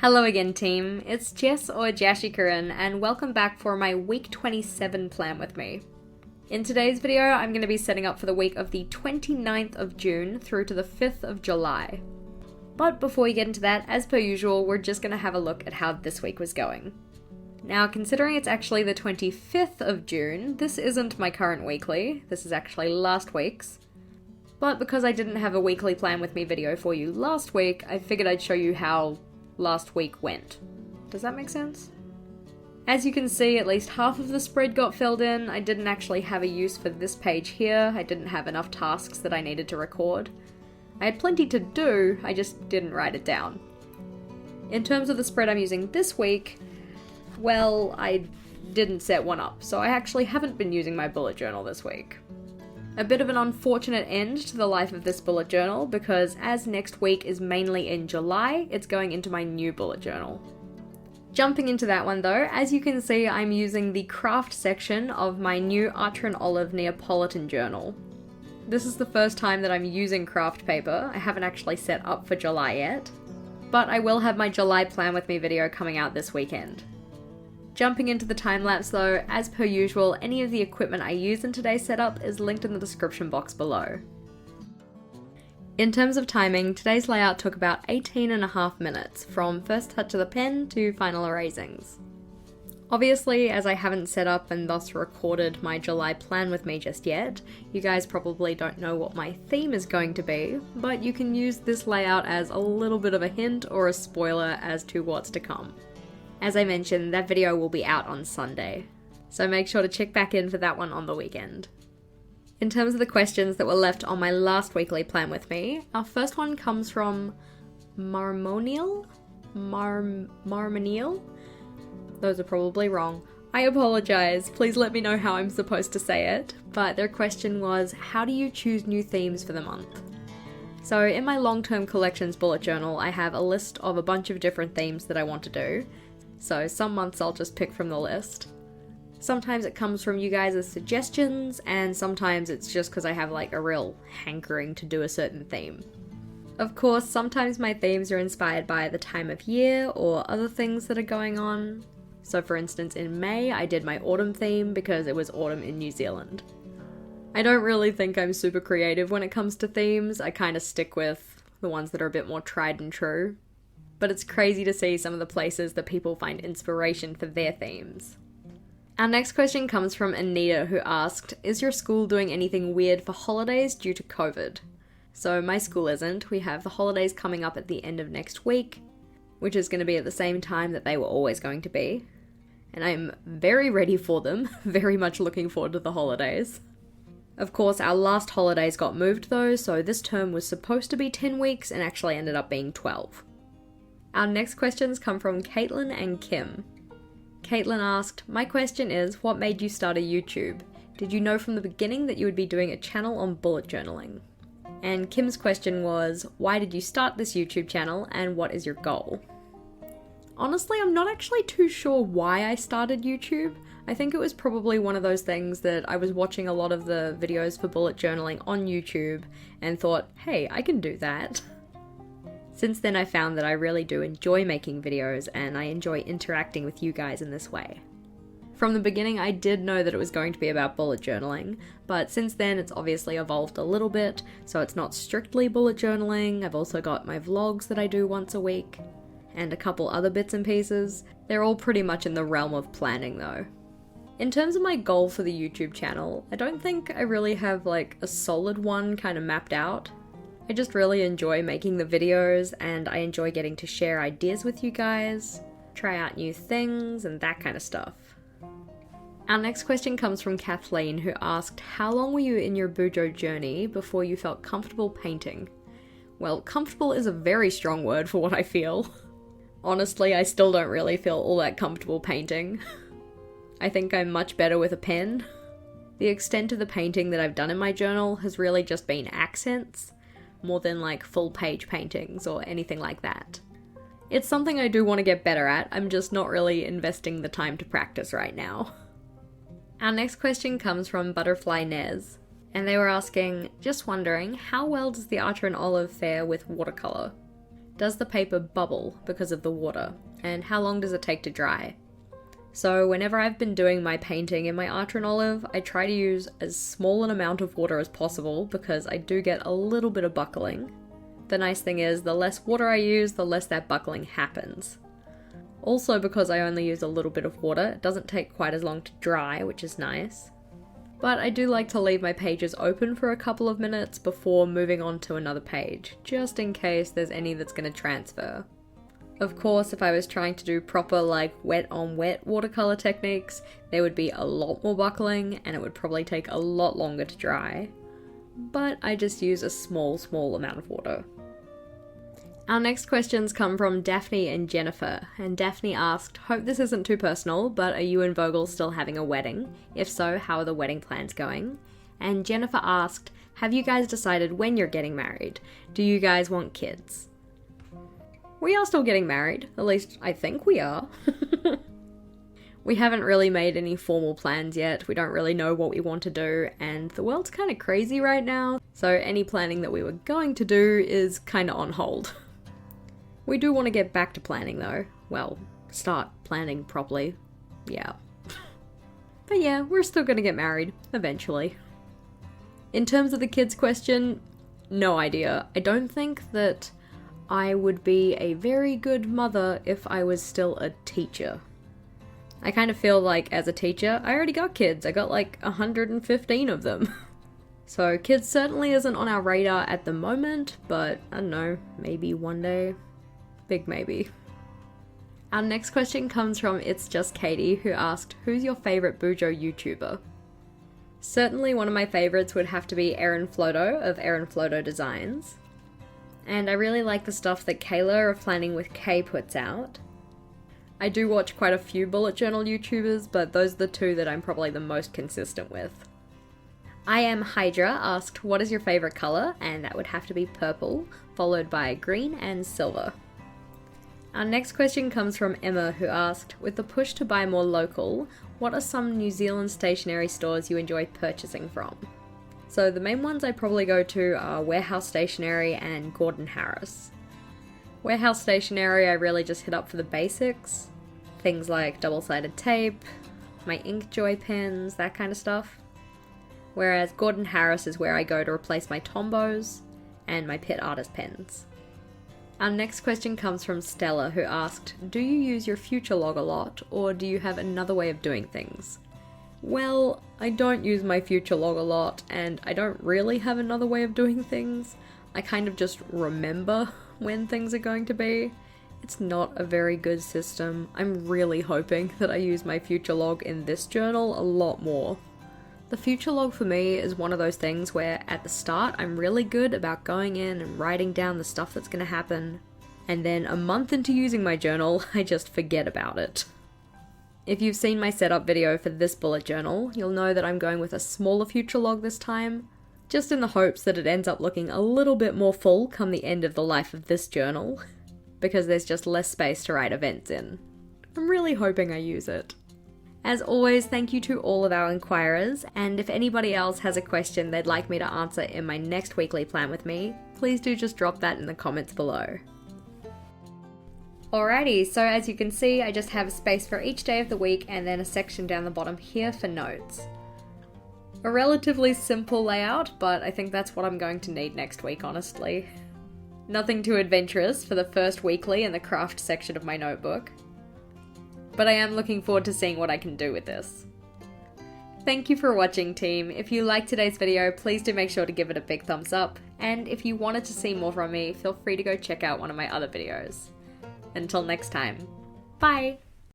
Hello again team, it's Jess or JashiiCorrin and welcome back for my week 27 plan with me. In today's video I'm going to be setting up for the week of the 29th of June through to the 5th of July. But before we get into that, as per usual, we're just going to have a look at how this week was going. Now considering it's actually the 25th of June, this isn't my current weekly, this is actually last week's. But because I didn't have a weekly plan with me video for you last week, I figured I'd show you how last week went. Does that make sense? As you can see, at least half of the spread got filled in. I didn't actually have a use for this page here. I didn't have enough tasks that I needed to record. I had plenty to do, I just didn't write it down. In terms of the spread I'm using this week, well, I didn't set one up, so I actually haven't been using my bullet journal this week. A bit of an unfortunate end to the life of this bullet journal because as next week is mainly in July, it's going into my new bullet journal. Jumping into that one though, as you can see I'm using the craft section of my new Archer and Olive Neapolitan journal. This is the first time that I'm using craft paper. I haven't actually set up for July yet, but I will have my July plan with me video coming out this weekend. Jumping into the time-lapse though, as per usual, any of the equipment I use in today's setup is linked in the description box below. In terms of timing, today's layout took about 18.5 minutes, from first touch of the pen to final erasings. Obviously, as I haven't set up and thus recorded my July plan with me just yet, you guys probably don't know what my theme is going to be, but you can use this layout as a little bit of a hint or a spoiler as to what's to come. As I mentioned, that video will be out on Sunday, so make sure to check back in for that one on the weekend. In terms of the questions that were left on my last weekly plan with me, our first one comes from Marmonial? Those are probably wrong. I apologize, please let me know how I'm supposed to say it, but their question was, how do you choose new themes for the month? So in my long-term collections bullet journal, I have a list of a bunch of different themes that I want to do. So some months I'll just pick from the list. Sometimes it comes from you guys' suggestions, and sometimes it's just because I have like a real hankering to do a certain theme. Of course, sometimes my themes are inspired by the time of year or other things that are going on. So for instance, in May I did my autumn theme because it was autumn in New Zealand. I don't really think I'm super creative when it comes to themes. I kind of stick with the ones that are a bit more tried and true. But it's crazy to see some of the places that people find inspiration for their themes. Our next question comes from Anita, who asked, is your school doing anything weird for holidays due to COVID? So my school isn't. We have the holidays coming up at the end of next week, which is going to be at the same time that they were always going to be. And I'm very ready for them, very much looking forward to the holidays. Of course, our last holidays got moved though, so this term was supposed to be 10 weeks and actually ended up being 12. Our next questions come from Caitlin and Kim. Caitlin asked, my question is, what made you start a YouTube? Did you know from the beginning that you would be doing a channel on bullet journaling? And Kim's question was, why did you start this YouTube channel and what is your goal? Honestly, I'm not actually too sure why I started YouTube. I think it was probably one of those things that I was watching a lot of the videos for bullet journaling on YouTube and thought, hey, I can do that. Since then I found that I really do enjoy making videos and I enjoy interacting with you guys in this way. From the beginning I did know that it was going to be about bullet journaling, but since then it's obviously evolved a little bit, so it's not strictly bullet journaling. I've also got my vlogs that I do once a week, and a couple other bits and pieces. They're all pretty much in the realm of planning though. In terms of my goal for the YouTube channel, I don't think I really have like a solid one kind of mapped out. I just really enjoy making the videos and I enjoy getting to share ideas with you guys, try out new things and that kind of stuff. Our next question comes from Kathleen, who asked, how long were you in your Bujo journey before you felt comfortable painting? Well, comfortable is a very strong word for what I feel. Honestly, I still don't really feel all that comfortable painting. I think I'm much better with a pen. The extent of the painting that I've done in my journal has really just been accents, more than like full page paintings or anything like that. It's something I do want to get better at, I'm just not really investing the time to practice right now. Our next question comes from Butterfly Nez, and they were asking, just wondering, how well does the Archer and Olive fare with watercolour? Does the paper bubble because of the water? And how long does it take to dry? So whenever I've been doing my painting in my Archer and Olive, I try to use as small an amount of water as possible because I do get a little bit of buckling. The nice thing is, the less water I use, the less that buckling happens. Also, because I only use a little bit of water, it doesn't take quite as long to dry, which is nice. But I do like to leave my pages open for a couple of minutes before moving on to another page, just in case there's any that's going to transfer. Of course, if I was trying to do proper wet on wet watercolor techniques, there would be a lot more buckling and it would probably take a lot longer to dry. But I just use a small amount of water. Our next questions come from Daphne and Jennifer, and Daphne asked, hope this isn't too personal, but are you and Vogel still having a wedding? If so, how are the wedding plans going? And Jennifer asked, have you guys decided when you're getting married? Do you guys want kids? We are still getting married, at least I think we are. We haven't really made any formal plans yet, we don't really know what we want to do, and the world's kind of crazy right now, so any planning that we were going to do is kind of on hold. We do want to get back to planning though. Well, start planning properly. Yeah. But yeah, we're still gonna get married, eventually. In terms of the kids question, no idea. I don't think that I would be a very good mother if I was still a teacher. I kind of feel like as a teacher, I already got kids. I got 115 of them. So kids certainly isn't on our radar at the moment, but I don't know, maybe one day. Big maybe. Our next question comes from It's Just Katie, who asked, who's your favourite Bujo YouTuber? Certainly one of my favourites would have to be Erin Floto of Erin Floto Designs. And I really like the stuff that Kayla of Planning with Kay puts out. I do watch quite a few bullet journal YouTubers, but those are the two that I'm probably the most consistent with. I Am Hydra asked, what is your favourite colour? And that would have to be purple, followed by green and silver. Our next question comes from Emma, who asked, with the push to buy more local, what are some New Zealand stationery stores you enjoy purchasing from? So the main ones I probably go to are Warehouse Stationery and Gordon Harris. Warehouse Stationery I really just hit up for the basics. Things like double-sided tape, my Inkjoy pens, that kind of stuff. Whereas Gordon Harris is where I go to replace my Tombos and my Pitt Artist pens. Our next question comes from Stella, who asked, do you use your future log a lot, or do you have another way of doing things? Well, I don't use my future log a lot, and I don't really have another way of doing things. I kind of just remember when things are going to be. It's not a very good system. I'm really hoping that I use my future log in this journal a lot more. The future log for me is one of those things where at the start I'm really good about going in and writing down the stuff that's going to happen, and then a month into using my journal, I just forget about it. If you've seen my setup video for this bullet journal, you'll know that I'm going with a smaller future log this time, just in the hopes that it ends up looking a little bit more full come the end of the life of this journal, because there's just less space to write events in. I'm really hoping I use it. As always, thank you to all of our inquirers, and if anybody else has a question they'd like me to answer in my next weekly plan with me, please do just drop that in the comments below. Alrighty, so as you can see, I just have a space for each day of the week and then a section down the bottom here for notes. A relatively simple layout, but I think that's what I'm going to need next week, honestly. Nothing too adventurous for the first weekly in the craft section of my notebook. But I am looking forward to seeing what I can do with this. Thank you for watching, team. If you liked today's video, please do make sure to give it a big thumbs up, and if you wanted to see more from me, feel free to go check out one of my other videos. Until next time, bye!